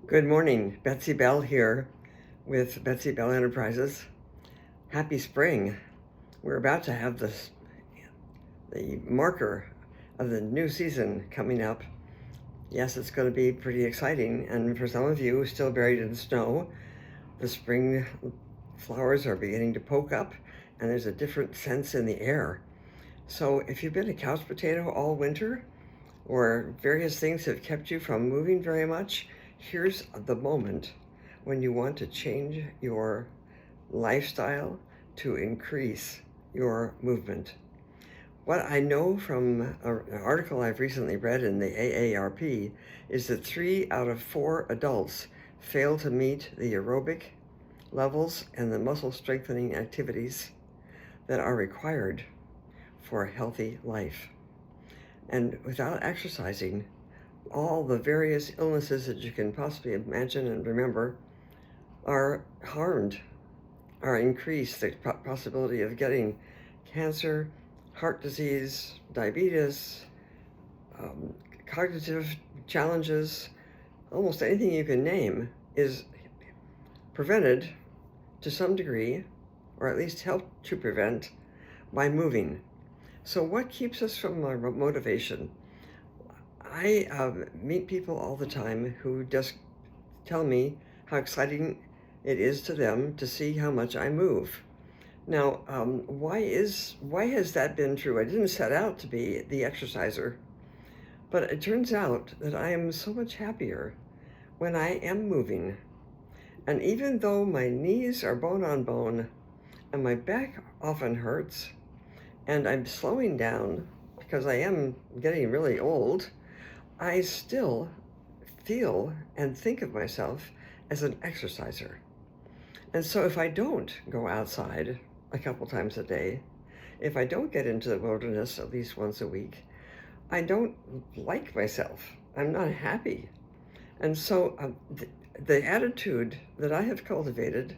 Good morning, Betsy Bell here with Betsy Bell Enterprises. Happy spring. We're about to have the marker of the new season coming up. Yes, it's going to be pretty exciting, and for some of you still buried in snow, the spring flowers are beginning to poke up, and there's a different sense in the air. So if you've been a couch potato all winter, or various things have kept you from moving very much, here's the moment when you want to change your lifestyle to increase your movement. What I know from an article I've recently read in the AARP is that 3 out of 4 adults fail to meet the aerobic levels and the muscle strengthening activities that are required for a healthy life. And without exercising, all the various illnesses that you can possibly imagine and remember are harmed, are increased. The possibility of getting cancer, heart disease, diabetes, cognitive challenges, almost anything you can name is prevented to some degree, or at least helped to prevent, by moving. So what keeps us from our motivation? I meet people all the time who just tell me how exciting it is to them to see how much I move. Now, why has that been true? I didn't set out to be the exerciser, but it turns out that I am so much happier when I am moving. And even though my knees are bone on bone and my back often hurts, and I'm slowing down because I am getting really old, I still feel and think of myself as an exerciser. And so if I don't go outside a couple times a day, if I don't get into the wilderness at least once a week, I don't like myself. I'm not happy. And so the attitude that I have cultivated,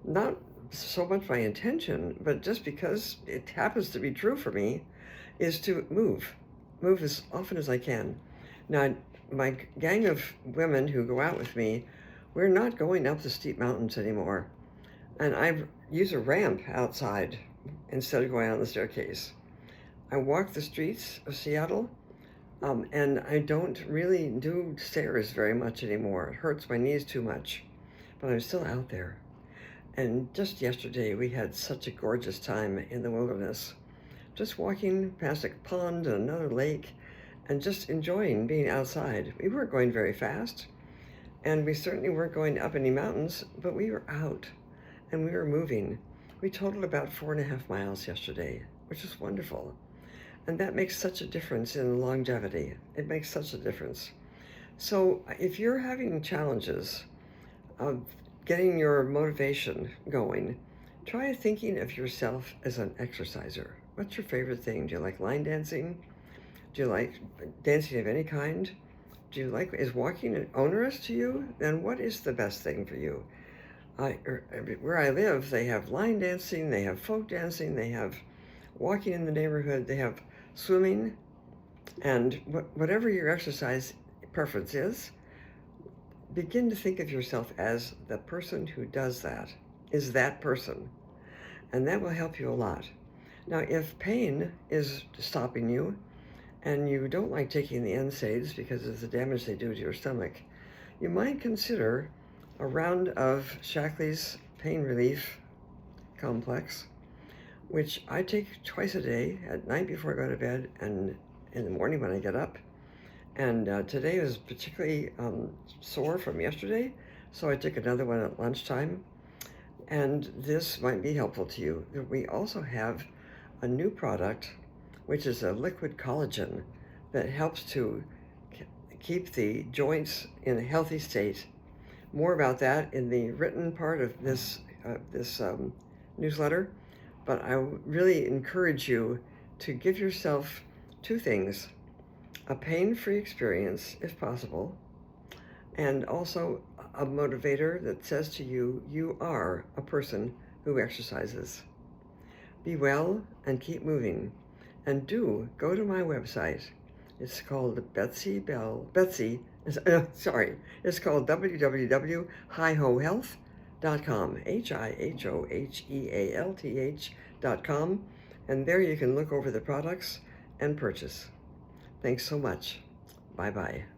not so much by intention, but just because it happens to be true for me, is to move as often as I can. Now, my gang of women who go out with me, we're not going up the steep mountains anymore. And I use a ramp outside instead of going on the staircase. I walk the streets of Seattle, and I don't really do stairs very much anymore. It hurts my knees too much, but I'm still out there. And just yesterday, we had such a gorgeous time in the wilderness, just walking past a pond and another lake and just enjoying being outside. We weren't going very fast, and we certainly weren't going up any mountains, but we were out and we were moving. We totaled about 4.5 miles yesterday, which is wonderful. And that makes such a difference in longevity. It makes such a difference. So if you're having challenges of getting your motivation going, try thinking of yourself as an exerciser. What's your favorite thing? Do you like line dancing? Do you like dancing of any kind? Is walking onerous to you? Then what is the best thing for you? Where I live, they have line dancing, they have folk dancing, they have walking in the neighborhood, they have swimming, and whatever your exercise preference is, begin to think of yourself as the person who does that, is that person, and that will help you a lot. Now, if pain is stopping you, and you don't like taking the NSAIDs because of the damage they do to your stomach, you might consider a round of Shaklee's Pain Relief Complex, which I take twice a day, at night before I go to bed and in the morning when I get up. And today was particularly sore from yesterday, so I took another one at lunchtime. And this might be helpful to you. We also have a new product, which is a liquid collagen that helps to keep the joints in a healthy state. More about that in the written part of this newsletter, but I really encourage you to give yourself two things: a pain-free experience, if possible, and also a motivator that says to you, you are a person who exercises. Be well and keep moving. And do go to my website, It's called Betsy, sorry, it's called www.hihohealth.com, HIHOHEALTH.com, and there you can look over the products and purchase. Thanks so much. Bye-bye.